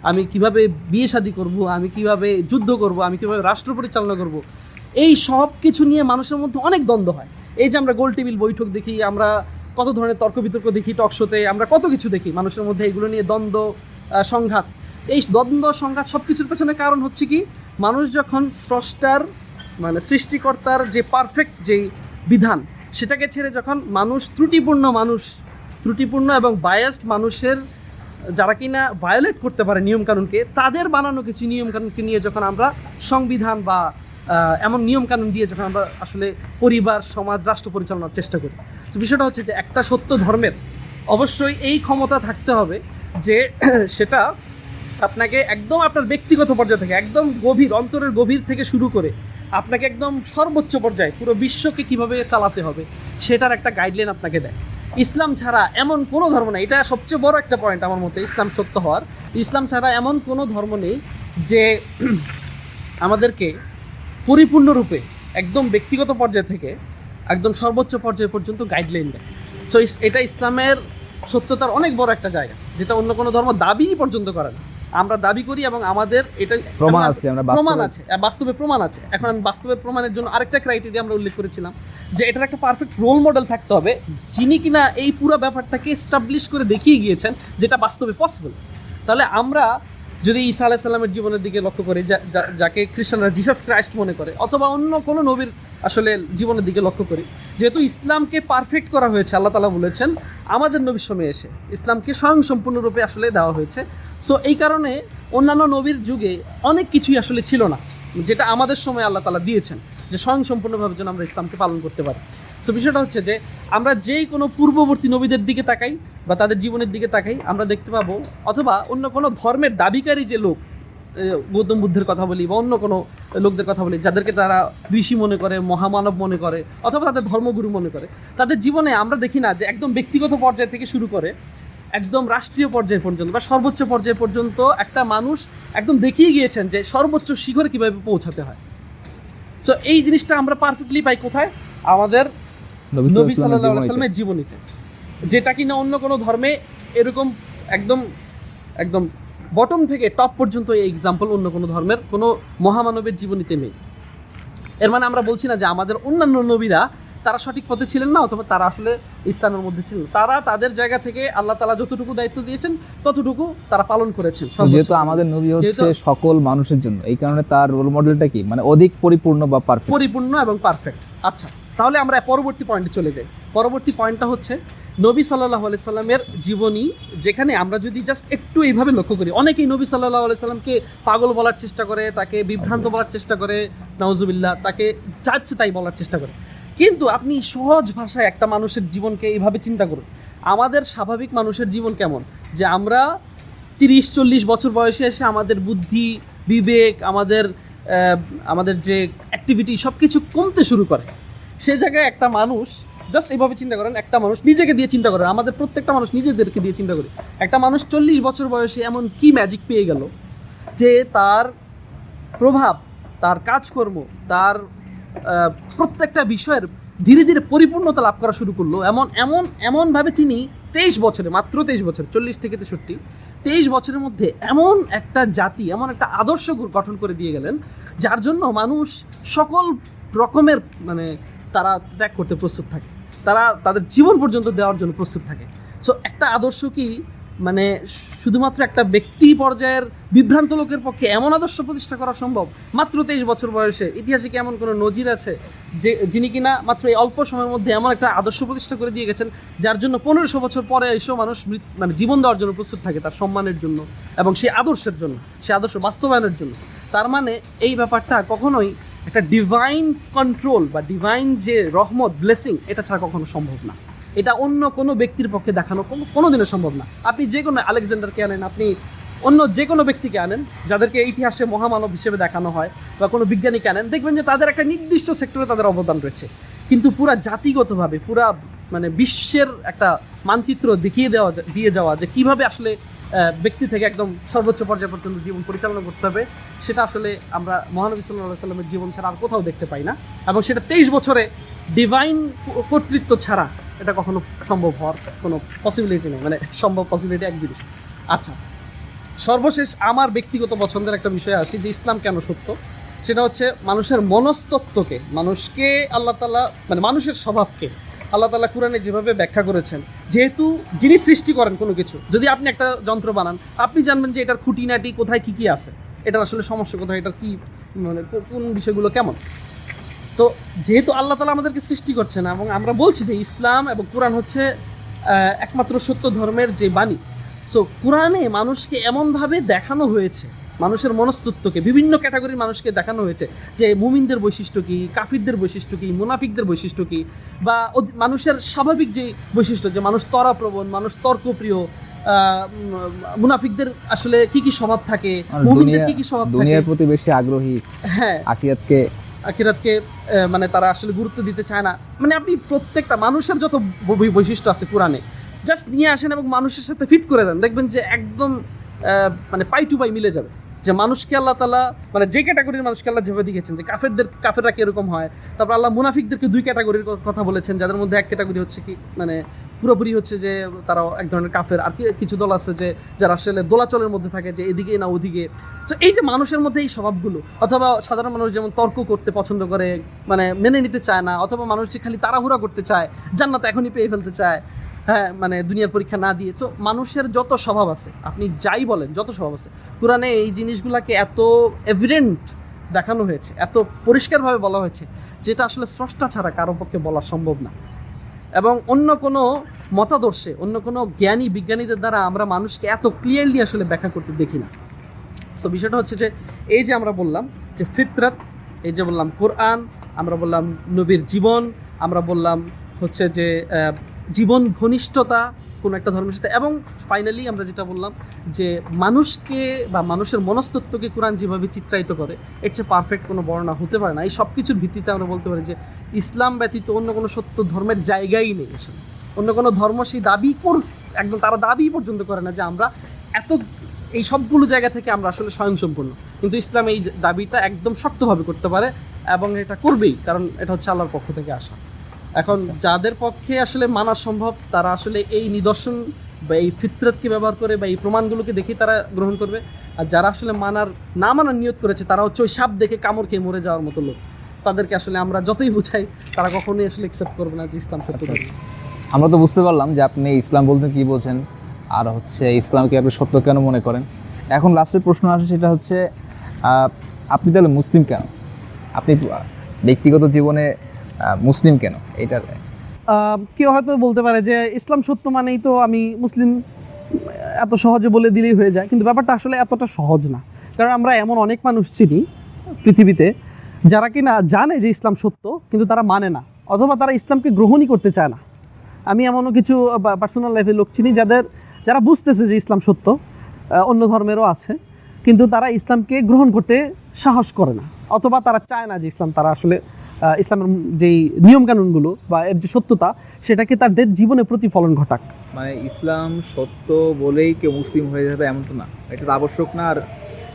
আমি কিভাবে বিয়ে শাদী করব, আমি কিভাবে যুদ্ধ করব, আমি কিভাবে রাষ্ট্র পরিচালনা করব, এই সব কিছু নিয়ে মানুষের মধ্যে অনেক দ্বন্দ্ব হয়। এই যে আমরা গোল টেবিল বৈঠক দেখি, আমরা কত ধরনের তর্ক বিতর্ক দেখি টক শোতে, আমরা কত কিছু দেখি মানুষের মধ্যে, এগুলো নিয়ে দ্বন্দ্ব সংঘাত। এই দ্বন্দ্ব সংঘাত সব কিছুর পেছনে কারণ হচ্ছে কি, মানুষ যখন স্রষ্টার, মানে সৃষ্টিকর্তার যে পারফেক্ট যেই বিধান, সেটাকে ছেড়ে যখন মানুষ ত্রুটিপূর্ণ এবং বায়াসড মানুষের, যারা কিনা ভায়োলেট করতে পারে নিয়মকানুনকে, তাদের বানানো কিছু নিয়মকানুনকে নিয়ে যখন আমরা সংবিধান বা এমন নিয়মকানুন দিয়ে যখন আমরা আসলে পরিবার, সমাজ, রাষ্ট্র পরিচালনার চেষ্টা করি, তো বিষয়টা হচ্ছে যে একটা সত্য ধর্মের অবশ্যই এই ক্ষমতা থাকতে হবে যে সেটা আপনাকে একদম আপনার ব্যক্তিগত পর্যায় থেকে, একদম গভীর অন্তরের গভীর থেকে শুরু করে আপনাকে একদম সর্বোচ্চ পর্যায়ে পুরো বিশ্বকে কিভাবে চালাতে হবে সেটার একটা গাইডলাইন আপনাকে দেয়। ইসলাম ছাড়া এমন কোনো ধর্ম নেই, এটা সবচেয়ে বড় একটা পয়েন্ট আমার মতে ইসলাম সত্য হওয়ার। ইসলাম ছাড়া এমন কোনো ধর্ম নেই যে আমাদেরকে পরিপূর্ণরূপে একদম ব্যক্তিগত পর্যায় থেকে একদম সর্বোচ্চ পর্যায় পর্যন্ত গাইডলাইন দেয়। সো এটা ইসলামের সত্যতার অনেক বড় একটা জায়গা, যেটা অন্য কোনো ধর্ম দাবি পর্যন্ত করে না। আমরা দাবি করি এবং আমাদের এটা প্রমাণ আছে, আমরা বাস্তবে- প্রমাণ আছে, বাস্তবে প্রমাণ আছে। এখন আমি বাস্তবে প্রমাণের জন্য আরেকটা ক্রাইটেরিয়া আমরা উল্লেখ করেছিলাম যে এটার একটা পারফেক্ট রোল মডেল থাকতে হবে, যিনি কিনা এই পুরো ব্যাপারটাকে এস্টাবলিশ করে দেখিয়ে গিয়েছেন যেটা বাস্তবে পসিবল। তাহলে আমরা যদি ঈসা আলাইহিস সালামের জীবনের দিকে লক্ষ্য করি, যাকে খ্রিস্টানরা জিসাস ক্রাইস্ট মনে করে, অথবা অন্য কোনো নবীর আসলে জীবনের দিকে লক্ষ্য করি, যেহেতু ইসলামকে পারফেক্ট করা হয়েছে, আল্লাহ তাআলা বলেছেন আমাদের নবীর সময়ে এসে ইসলামকে স্বয়ংসম্পূর্ণরূপে আসলে দেওয়া হয়েছে। সো এই কারণে অন্যান্য নবীর যুগে অনেক কিছুই আসলে ছিল না, যেটা আমাদের সময় আল্লাহ তাআলা দিয়েছেন, যে স্বয়ংসম্পূর্ণভাবে যেন আমরা ইসলামকে পালন করতে পারি। সো বিষয়টা হচ্ছে যে আমরা যেই কোনো পূর্ববর্তী নবীদের দিকে তাকাই বা তাদের জীবনের দিকে তাকাই, আমরা দেখতে পাবো, অথবা অন্য কোনো ধর্মের দাবিকারী যে লোক, গৌতম বুদ্ধের কথা বলি বা অন্য কোনো লোকদের কথা বলি, যাদেরকে তারা ঋষি মনে করে, মহামানব মনে করে, অথবা তাদের ধর্মগুরু মনে করে, তাদের জীবনে আমরা দেখি না যে একদম ব্যক্তিগত পর্যায় থেকে শুরু করে একদম রাষ্ট্রীয় পর্যায় পর্যন্ত বা সর্বোচ্চ পর্যায় পর্যন্ত একটা মানুষ একদম দেখিয়ে গিয়েছেন যে সর্বোচ্চ শিখরে কীভাবে পৌঁছাতে হয়। সো এই জিনিসটা আমরা পারফেক্টলি পাই কোথায়? আমাদের নবী সাল্লাল্লাহু আলাইহি সাল্লামের জীবনীতে, যেটা কিনা অন্য কোনো ধর্মে এরকম একদম একদম বটম থেকে টপ পর্যন্ত এই এক্সাম্পল অন্য কোনো ধর্মের কোনো মহামানবের জীবনীতে নেই। এর মানে আমরা বলছি না যে আমাদের অন্যান্য নবীরা তারা সঠিক পথে ছিলেন না, অথবা তারা আসলে ইসলামের মধ্যে ছিলেন। তারা তাদের জায়গা থেকে আল্লাহ তাআলা যতটুকু দায়িত্ব দিয়েছেন ততটুকু তারা পালন করেছেন। যেহেতু আমাদের নবী হচ্ছে সকল মানুষের জন্য, এই কারণে তার রোল মডেলটা কি, মানে অধিক পরিপূর্ণ বা পারফেক্ট, পরিপূর্ণ এবং পারফেক্ট। আচ্ছা, তাহলে আমরা পরবর্তী পয়েন্টে চলে যাই। পরবর্তী পয়েন্টটা হচ্ছে নবী সাল্লাল্লাহু আলাইহি সাল্লামের জীবনী, যেখানে আমরা যদি জাস্ট একটু এইভাবে লক্ষ্য করি, অনেকেই নবী সাল্লাল্লাহু আলাইহি সাল্লামকে পাগল বলার চেষ্টা করে, তাকে বিভ্রান্ত বলার চেষ্টা করে, নাউজুবিল্লাহ, তাকে চাচ্ছে তাই বলার চেষ্টা করে। কিন্তু আপনি সহজ ভাষায় একটা মানুষের জীবনকে এইভাবে চিন্তা করুন। আমাদের স্বাভাবিক মানুষের জীবন কেমন, যে আমরা 30-40 বছর বয়সে এসে আমাদের বুদ্ধি, বিবেক, আমাদের যে অ্যাক্টিভিটি সব কিছু কমতে শুরু করে। সে জায়গায় একটা মানুষ, জাস্ট এইভাবে চিন্তা করেন, একটা মানুষ নিজেকে দিয়ে চিন্তা করেন, আমাদের প্রত্যেকটা মানুষ নিজেদেরকে দিয়ে চিন্তা করি, একটা মানুষ 40 বছর বয়সে এমন কি ম্যাজিক পেয়ে গেল যে তার প্রভাব, তার কাজকর্ম, তার প্রত্যেকটা বিষয়ের ধীরে ধীরে পরিপূর্ণতা লাভ করা শুরু করলো। এমনভাবে তিনি 23 বছরে, মাত্র 23 বছর, 40 থেকে 63, 23 বছরের মধ্যে এমন একটা জাতি, এমন একটা আদর্শ গঠন করে দিয়ে গেলেন, যার জন্য মানুষ সকল রকমের মানে তারা ত্যাগ করতে প্রস্তুত থাকে, তারা তাদের জীবন পর্যন্ত দেওয়ার জন্য প্রস্তুত থাকে। সো একটা আদর্শ কি মানে শুধুমাত্র একটা ব্যক্তি পর্যায়ের বিভ্রান্ত লোকের পক্ষে এমন আদর্শ প্রতিষ্ঠা করা সম্ভব মাত্র 23 বছর বয়সে? ইতিহাসে কি এমন কোনো নজির আছে যে যিনি কিনা মাত্র এই অল্প সময়ের মধ্যে এমন একটা আদর্শ প্রতিষ্ঠা করে দিয়ে গেছেন, যার জন্য 1500 বছর পরে এসেও মানুষ মানে জীবন দেওয়ার জন্য প্রস্তুত থাকে তার সম্মানের জন্য এবং সেই আদর্শের জন্য, সেই আদর্শ বাস্তবায়নের জন্য? তার মানে এই ব্যাপারটা কখনোই একটা ডিভাইন কন্ট্রোল বা ডিভাইন যে রহমত, ব্লেসিং, এটা ছাড়া কখনো সম্ভব না। এটা অন্য কোনো ব্যক্তির পক্ষে দেখানো কোনোদিনও সম্ভব না। আপনি যে কোনো আলেকজান্ডারকে আনেন, আপনি অন্য যে কোনো ব্যক্তিকে আনেন যাদেরকে ইতিহাসে মহামানব হিসেবে দেখানো হয়, বা কোনো বিজ্ঞানীকে আনেন, দেখবেন যে তাদের একটা নির্দিষ্ট সেক্টরে তাদের অবদান রয়েছে, কিন্তু পুরা জাতিগতভাবে পুরা মানে বিশ্বের একটা মানচিত্র দিয়ে যাওয়া যে কীভাবে আসলে ব্যক্তি থেকে একদম সর্বোচ্চ পর্যায় পর্যন্ত জীবন পরিচালনা করতে হবে, সেটা আসলে আমরা মহানবী সাল্লাল্লাহু আলাইহি সাল্লামের জীবন ছাড়া আর কোথাও দেখতে পাই না। এবং সেটা 23 বছরে ডিভাইন কর্তৃত্ব ছাড়া এটা কখনো সম্ভব হওয়ার কোনো পসিবিলিটি নেই, মানে সম্ভব পসিবিলিটি এক জিনিস। আচ্ছা, সর্বশেষ আমার ব্যক্তিগত পছন্দের একটা বিষয় আসি, যে ইসলাম কেন সত্য, সেটা হচ্ছে মানুষের মনস্তত্ত্বকে, মানুষকে আল্লাহ তাআলা মানে মানুষের স্বভাবকে আল্লাহ তাআলা কুরআনে যেভাবে ব্যাখ্যা করেছেন। যেহেতু যিনি সৃষ্টি করেন কোনো কিছু, যদি আপনি একটা যন্ত্র বানান, আপনি জানবেন যে এটার খুঁটিনাটি কোথায় কী কী আছে, এটার আসলে সমস্যা কোথায়, এটার কী মানে কোন বিষয়গুলো কেমন। তো যেহেতু আল্লাহ তাআলা আমাদেরকে সৃষ্টি করছেন, এবং আমরা বলছি যে ইসলাম এবং কোরআন হচ্ছে একমাত্র সত্য ধর্মের যে বাণী, সো কোরআনে মানুষকে এমনভাবে দেখানো হয়েছে, মানুষের মনস্তত্ত্বকে, বিভিন্ন ক্যাটাগরির মানুষকে দেখানো হয়েছে যে মুমিনদের বৈশিষ্ট্য কী, কাফিরদের বৈশিষ্ট্য কী, মুনাফিকদের বৈশিষ্ট্য কী, বা মানুষের স্বাভাবিক যে বৈশিষ্ট্য, যে মানুষ তরাপ্রবণ, মানুষ তর্কপ্রিয়, মুনাফিকদের আসলে কি কি স্বভাব থাকে, মুমিনদের কি কি স্বভাব থাকে, দুনিয়ার প্রতি বেশি আগ্রহী, হ্যাঁ, আখিরাতকে মানে তারা আসলে গুরুত্ব দিতে চায় না। মানে আপনি প্রত্যেকটা মানুষের যত বৈশিষ্ট্য আছে কোরআনে জাস্ট নিয়ে আসেন এবং মানুষের সাথে ফিট করে দেন, দেখবেন যে একদম মানে পাই টু পাই মিলে যাবে। যে মানুষকে আল্লাহ তাআলা মানে যে ক্যাটাগরির মানুষকে আল্লাহ যেভাবে দিয়েছেন, যে কাফেররা কিরকম হয়, তারপর আল্লাহ মুনাফিকদেরকে 2 ক্যাটাগরির কথা বলেছেন, যাদের মধ্যে এক ক্যাটাগরি হচ্ছে কি মানে পুরোপুরি হচ্ছে যে তারা এক ধরনের কাফের, আর কিছু দল আছে যে যারা আসলে দোলাচলের মধ্যে থাকে, যে এদিকে না ওদিকে। সো এই যে মানুষের মধ্যে এই স্বভাবগুলো, অথবা সাধারণ মানুষ যেমন তর্ক করতে পছন্দ করে, মানে মেনে নিতে চায় না, অথবা মানুষ যে খালি তাড়াহুড়া করতে চায়, জান্নাত এখনই পেয়ে ফেলতে চায়, হ্যাঁ মানে দুনিয়ার পরীক্ষা না দিয়ে। তো মানুষের যত স্বভাব আছে, আপনি যাই বলেন, যত স্বভাব আছে, কোরআনে এই জিনিসগুলোকে এত এভিডেন্ট দেখানো হয়েছে, এত পরিষ্কারভাবে বলা হয়েছে, যেটা আসলে স্রষ্টা ছাড়া কারো পক্ষে বলা সম্ভব না। এবং অন্য কোনো মতাদর্শে, অন্য কোনো জ্ঞানী বিজ্ঞানীদের দ্বারা আমরা মানুষকে এত ক্লিয়ারলি আসলে ব্যাখ্যা করতে দেখি না। সো বিষয়টা হচ্ছে যে এই যে আমরা বললাম যে ফিতরাত, এই যে বললাম কোরআন, আমরা বললাম নবীর জীবন, আমরা বললাম হচ্ছে যে জীবন ঘনিষ্ঠতা কোনো একটা ধর্মের সাথে, এবং ফাইনালি আমরা যেটা বললাম যে মানুষকে বা মানুষের মনস্তত্ত্বকে কোরআন যেভাবে চিত্রায়িত করে, এর চেয়ে পারফেক্ট কোনো বর্ণনা হতে পারে না। এই সব কিছুর ভিত্তিতে আমরা বলতে পারি যে ইসলাম ব্যতীত অন্য কোনো সত্য ধর্মের জায়গাই নেই আসলে। অন্য কোনো ধর্ম সেই দাবি একদম তারা দাবি পর্যন্ত করে না যে আমরা এত এই সবগুলো জায়গা থেকে আমরা আসলে স্বয়ংসম্পূর্ণ, কিন্তু ইসলাম এই দাবিটা একদম শক্তভাবে করতে পারে, এবং এটা করবেই, কারণ এটা হচ্ছে আল্লাহর পক্ষ থেকে আসা। এখন যাদের পক্ষে আসলে মানা সম্ভব, তারা আসলে এই নিদর্শন বা এই ফিতরতকে ব্যবহার করে বা এই প্রমাণগুলোকে দেখে তারা গ্রহণ করবে। আর যারা আসলে না মানার নিয়ত করেছে, তারা হচ্ছে ওই সাপ দেখে কামড় খেয়ে মরে যাওয়ার মতো লোক। তাদেরকে আসলে আমরা যতই বুঝাই, তারা কখনোই আসলে অ্যাকসেপ্ট করবে না যে ইসলাম সত্য ধর্ম। আমরা তো বুঝতে পারলাম যে আপনি ইসলাম বলতে কী বোঝেন, আর হচ্ছে ইসলামকে আপনি সত্য কেন মনে করেন। এখন লাস্টের প্রশ্ন আসে, সেটা হচ্ছে আপনি তাহলে মুসলিম কেন? আপনি ব্যক্তিগত জীবনে মুসলিম কেন? এটা কেউ হয়তো বলতে পারে যে ইসলাম সত্য মানেই তো আমি মুসলিম, এত সহজে বলে দিলেই হয়ে যায়, কিন্তু ব্যাপারটা আসলে এতটা সহজ না। কারণ আমরা এমন অনেক মানুষ চিনি পৃথিবীতে যারা কিনা জানে যে ইসলাম সত্য, কিন্তু তারা মানে না, অথবা তারা ইসলামকে গ্রহণই করতে চায় না। আমি এমনও কিছু পার্সোনাল লাইফের লোক চিনি যারা বুঝতেছে যে ইসলাম সত্য, অন্য ধর্মেরও আছে, কিন্তু তারা ইসলামকে গ্রহণ করতে সাহস করে না, অথবা তারা চায় না যে তারা আসলে ইসলামের যেই নিয়মকানুনগুলো বা এর যে সত্যতা, সেটাকে তাদের জীবনে প্রতিফলন ঘটাক। মানে ইসলাম সত্য বলেই কেউ মুসলিম হয়ে যাবে এমন তো না, এটা তো আবশ্যক না। আর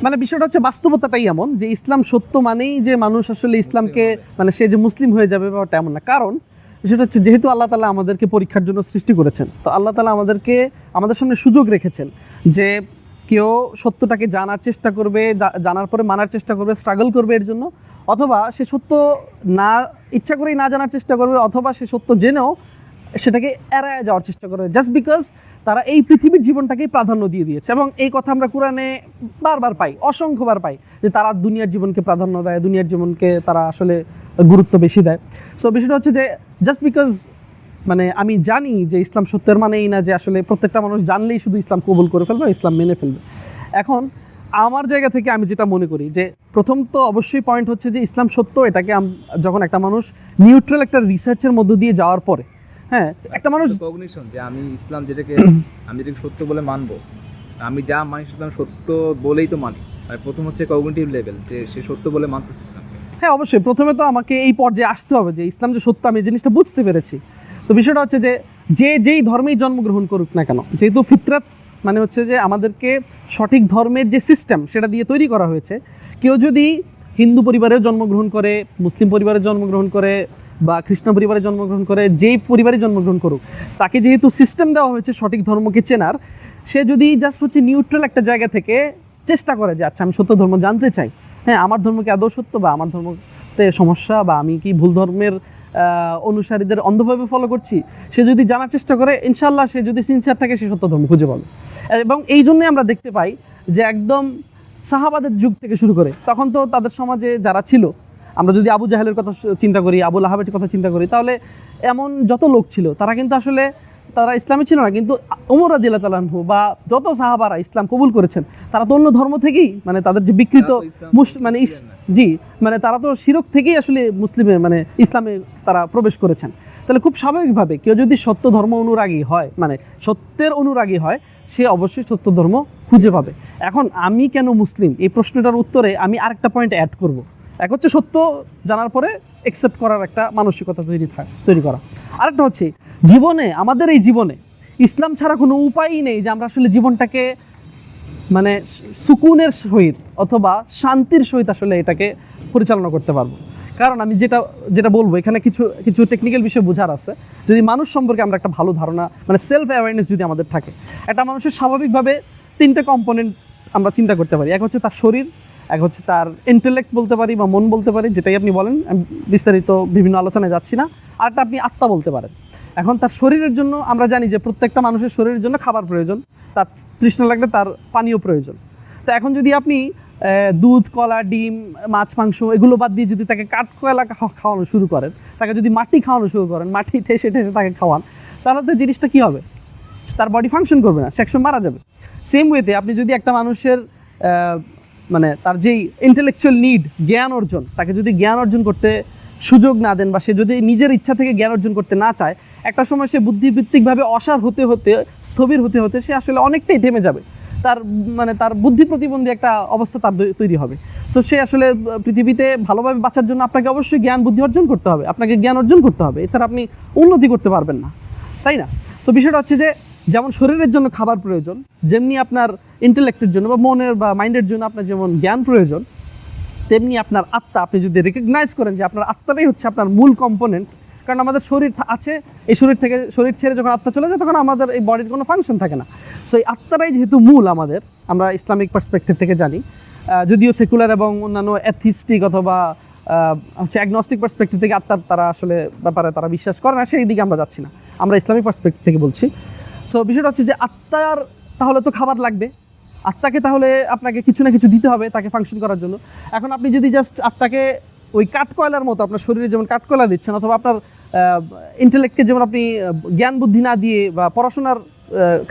মানে বিষয়টা হচ্ছে বাস্তবতাটাই এমন যে ইসলাম সত্য মানেই যে মানুষ আসলে ইসলামকে মানে সে যে মুসলিম হয়ে যাবে ব্যাপারটা এমন না। কারণ সেটা হচ্ছে যেহেতু আল্লাহ তাআলা আমাদেরকে পরীক্ষার জন্য সৃষ্টি করেছেন, তো আল্লাহ তাআলা আমাদের সামনে সুযোগ রেখেছেন যে কেউ সত্যটাকে জানার চেষ্টা করবে, জানার পরে মানার চেষ্টা করবে, স্ট্রাগল করবে এর জন্য, অথবা সে সত্য না ইচ্ছা করেই না জানার চেষ্টা করবে, অথবা সে সত্য জেনেও সেটাকে এড়ায় যাওয়ার চেষ্টা করবে, জাস্ট বিকজ তারা এই পৃথিবীর জীবনটাকেই প্রাধান্য দিয়ে দিয়েছে। এবং এই কথা আমরা কোরআনে বারবার পাই, অসংখ্যবার পাই, যে তারা দুনিয়ার জীবনকে প্রাধান্য দেয়, দুনিয়ার জীবনকে তারা আসলে গুরুত্ব বেশি দেয়। সো বিষয়টা হচ্ছে যে জাস্ট বিকজ মানে আমি জানি যে ইসলাম সত্যের মানেই না যে আসলে প্রত্যেকটা মানুষ জানলেই শুধু ইসলাম কবুল করে ফেলবে, ইসলাম মেনে ফেলবে। এখন আমার জায়গা থেকে আমি যেটা মনে করি যে প্রথম তো অবশ্যই পয়েন্ট হচ্ছে যে ইসলাম সত্য, এটাকে যখন একটা মানুষ নিউট্রাল একটা রিসার্চের মধ্য দিয়ে যাওয়ার পরে, হ্যাঁ একটা মানুষ কগনিশন যে আমি ইসলাম যেটাকে সত্য বলে মানবো, আমি যা মানি ইসলাম সত্য বলেই তো মানি। আর প্রথম হচ্ছে কগনিটিভ লেভেল, যে সে সত্য বলে মানতেছে ইসলামকে। হ্যাঁ অবশ্যই প্রথমে তো আমাকে এই পর্যায়ে আসতে হবে যে ইসলাম যে সত্য, আমি এই জিনিসটা বুঝতে পেরেছি। তো বিষয়টা হচ্ছে যে যেই ধর্মেই জন্মগ্রহণ করুক না কেন, যেহেতু ফিতরাত মানে হচ্ছে যে আমাদেরকে সঠিক ধর্মের যে সিস্টেম সেটা দিয়ে তৈরি করা হয়েছে, কেউ যদি হিন্দু পরিবারেও জন্মগ্রহণ করে, মুসলিম পরিবারে জন্মগ্রহণ করে, বা খ্রিস্টান পরিবারে জন্মগ্রহণ করে, যেই পরিবারে জন্মগ্রহণ করুক, তাকে যেহেতু সিস্টেম দেওয়া হয়েছে সঠিক ধর্মকে চেনার, সে যদি জাস্ট হচ্ছে নিউট্রাল একটা জায়গা থেকে চেষ্টা করে যে আচ্ছা আমি সত্য ধর্ম জানতে চাই, হ্যাঁ আমার ধর্ম কি আদৌ সত্য, বা আমার ধর্মতে সমস্যা, বা আমি কি ভুল ধর্মের অনুসারীদের অন্ধভাবে ফলো করছি, সে যদি জানার চেষ্টা করে, ইনশাআল্লাহ সে যদি সিনসিয়ার থাকে, সে সত্য ধর্ম খুঁজে পাবে। এবং এই জন্যই আমরা দেখতে পাই যে একদম সাহাবাদের যুগ থেকে শুরু করে, তখন তো তাদের সমাজে যারা ছিল, আমরা যদি আবু জাহেলের কথা চিন্তা করি, আবু লাহাবের কথা চিন্তা করি, তাহলে এমন যত লোক ছিল তারা কিন্তু আসলে তারা ইসলামে ছিল না, কিন্তু ওমর রাদিয়াল্লাহু তাআলা আনহু বা যত সাহাবারা ইসলাম কবুল করেছেন, তারা তো অন্য ধর্ম থেকেই, মানে তাদের যে বিকৃত মানে তারা তো শিরক থেকেই আসলে মুসলিমে মানে ইসলামে তারা প্রবেশ করেছেন। তাহলে খুব স্বাভাবিকভাবে কেউ যদি সত্য ধর্ম অনুরাগী হয়, মানে সত্যের অনুরাগী হয়, সে অবশ্যই সত্য ধর্ম খুঁজে পাবে। এখন আমি কেন মুসলিম, এই প্রশ্নটার উত্তরে আমি আরেকটা পয়েন্ট অ্যাড করব। এক হচ্ছে সত্য জানার পরে অ্যাকসেপ্ট করার একটা মানসিকতা তৈরি করা, আরেকটা হচ্ছে আমাদের এই জীবনে ইসলাম ছাড়া কোনো উপায়ই নেই যে আমরা আসলে জীবনটাকে মানে সুকুনের সহিত অথবা শান্তির সহিত আসলে এটাকে পরিচালনা করতে পারবো। কারণ আমি যেটা বলবো এখানে কিছু টেকনিক্যাল বিষয় বোঝার আছে। যদি মানুষ সম্পর্কে আমরা একটা ভালো ধারণা মানে সেলফ অ্যাওয়ারনেস যদি আমাদের থাকে, একটা মানুষের স্বাভাবিকভাবে 3টে কম্পোনেন্ট আমরা চিন্তা করতে পারি। এক হচ্ছে তার শরীর, এক হচ্ছে তার ইন্টেলেক্ট বলতে পারি বা মন বলতে পারি, যেটাই আপনি বলেন, আমি বিস্তারিত বিভিন্ন আলোচনায় যাচ্ছি না। আরেকটা আপনি আত্মা বলতে পারেন। এখন তার শরীরের জন্য আমরা জানি যে প্রত্যেকটা মানুষের শরীরের জন্য খাবার প্রয়োজন, তার তৃষ্ণা লাগলে তার পানীয় প্রয়োজন। তো এখন যদি আপনি দুধ, কলা, ডিম, মাছ, মাংস এগুলো বাদ দিয়ে যদি তাকে কাঠকয়লা খাওয়ানো শুরু করেন, তাকে যদি মাটি খাওয়ানো শুরু করেন, মাটি ঠেসে ঠেসে তাকে খাওয়ান, তাহলে তো জিনিসটা কী হবে? তার বডি ফাংশন করবে না, সে একসময় মারা যাবে। সেম ওয়েতে আপনি যদি একটা মানুষের মানে তার যেই ইন্টেলেকচুয়াল নিড, জ্ঞান অর্জন, তাকে যদি জ্ঞান অর্জন করতে সুযোগ না দেন বা সে যদি নিজের ইচ্ছা থেকে জ্ঞান অর্জন করতে না চায়, একটা সময় সে বুদ্ধিভিত্তিকভাবে অসার হতে হতে, স্থবির হতে হতে সে আসলে অনেকটাই থেমে যাবে। তার বুদ্ধি প্রতিবন্ধী একটা অবস্থা তার তৈরি হবে। সো সে আসলে পৃথিবীতে ভালোভাবে বাঁচার জন্য আপনাকে অবশ্যই জ্ঞান বুদ্ধি অর্জন করতে হবে, আপনাকে জ্ঞান অর্জন করতে হবে, এছাড়া আপনি উন্নতি করতে পারবেন না, তাই না? তো বিষয়টা হচ্ছে যে যেমন শরীরের জন্য খাবার প্রয়োজন, যেমনি আপনার ইন্টেলেক্টের জন্য বা মনের বা মাইন্ডের জন্য আপনার যেমন জ্ঞান প্রয়োজন, তেমনি আপনার আত্মা, আপনি যদি রেকগনাইজ করেন যে আপনার আত্মাটাই হচ্ছে আপনার মূল কম্পোনেন্ট। কারণ আমাদের শরীর আছে, এই শরীর ছেড়ে যখন আত্মা চলে যায় তখন আমাদের এই বডির কোনো ফাংশন থাকে না। সো এই আত্মাটাই যেহেতু মূল আমাদের, আমরা ইসলামিক পার্সপেক্টিভ থেকে জানি, যদিও সেকুলার এবং অন্যান্য অ্যাথিস্টিক অথবা হচ্ছে অ্যাগনস্টিক পার্সপেক্টিভ থেকে আত্মার তারা আসলে ব্যাপারে তারা বিশ্বাস করে না, সেই দিকে আমরা যাচ্ছি না, আমরা ইসলামিক পার্সপেক্টিভ থেকে বলছি। সো বিষয়টা হচ্ছে যে আত্মার তাহলে তো খাবার লাগবে, আত্মাকে তাহলে আপনাকে কিছু না কিছু দিতে হবে তাকে ফাংশন করার জন্য। এখন আপনি যদি জাস্ট আত্মাকে ওই কাঠকয়লার মতো আপনার শরীরে যেমন কাঠকয়লা দিচ্ছেন, অথবা আপনার ইন্টেলেক্টকে যেমন আপনি জ্ঞান বুদ্ধি না দিয়ে বা পড়াশোনার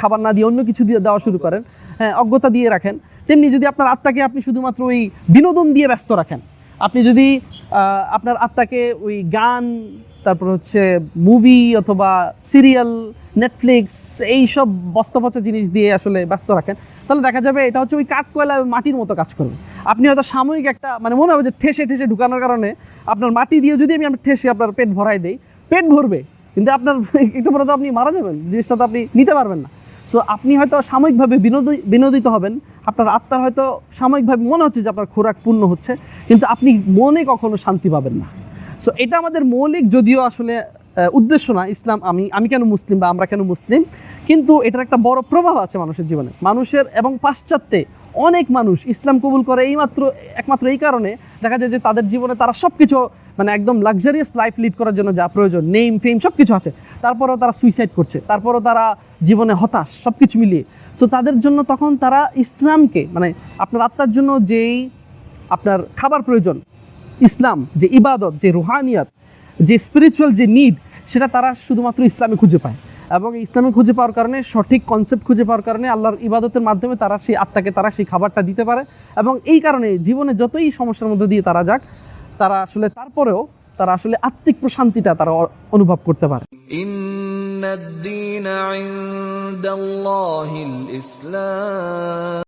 খাবার না দিয়ে অন্য কিছু দিয়ে দেওয়া শুরু করেন, হ্যাঁ, অজ্ঞতা দিয়ে রাখেন, তেমনি যদি আপনার আত্মাকে আপনি শুধুমাত্র ওই বিনোদন দিয়ে ব্যস্ত রাখেন, আপনি যদি আপনার আত্মাকে ওই গান, তারপর হচ্ছে মুভি অথবা সিরিয়াল, নেটফ্লিক্স এইসব বস্তাপচা জিনিস দিয়ে আসলে ব্যস্ত রাখেন, তাহলে দেখা যাবে এটা হচ্ছে ওই কাঠকয়লা মাটির মতো কাজ করবে। আপনি হয়তো সাময়িক একটা মানে মনে হবে যে ঠেসে ঠেসে ঢুকানোর কারণে আপনার মাটি দিয়ে যদি আমি ঠেসে আপনার পেট ভরাই দেই, পেট ভরবে, কিন্তু আপনার একটু পরে তো আপনি মারা যাবেন, জিনিসটা তো আপনি নিতে পারবেন না। সো আপনি হয়তো সাময়িকভাবে বিনোদিত হবেন, আপনার আত্মার হয়তো সাময়িকভাবে মনে হচ্ছে যে আপনার খোরাক পূর্ণ হচ্ছে, কিন্তু আপনি মনে কখনো শান্তি পাবেন না। সো এটা আমাদের মৌলিক, যদিও আসলে উদ্দেশ্য না ইসলাম, আমি কেন মুসলিম বা আমরা কেন মুসলিম, কিন্তু এটার একটা বড় প্রভাব আছে মানুষের জীবনে, মানুষের এবং পাশ্চাত্যে অনেক মানুষ ইসলাম কবুল করে একমাত্র এই কারণে। দেখা যায় যে তাদের জীবনে তারা সব কিছু মানে একদম লাক্সারিয়াস লাইফ লিড করার জন্য যা প্রয়োজন, নেম ফেম সব কিছু আছে, তারপরেও তারা সুইসাইড করছে, তারপরেও তারা জীবনে হতাশ, সব কিছু মিলিয়ে। সো তাদের জন্য তখন তারা ইসলামকে, মানে আপনার আত্মার জন্য যেই আপনার খাবার প্রয়োজন, ইসলাম যে ইবাদত, যে রুহানিয়াত, যে স্পিরিচুয়াল যে নিড, সেটা তারা শুধুমাত্র ইসলামে খুঁজে পায়। এবং ইসলামে খুঁজে পাওয়ার কারণে, সঠিক কনসেপ্ট খুঁজে পাওয়ার কারণে আল্লাহর ইবাদতের মাধ্যমে তারা সেই আত্মাকে তারা সেই খাবারটা দিতে পারে। এবং এই কারণে জীবনে যতই সমস্যার মধ্যে দিয়ে তারা যাক, তারা আসলে তারপরেও তারা আসলে আত্মিক প্রশান্তিটা তারা অনুভব করতে পারে। ইন্নাদ দীনা ইনদাল্লাহিল ইসলাম।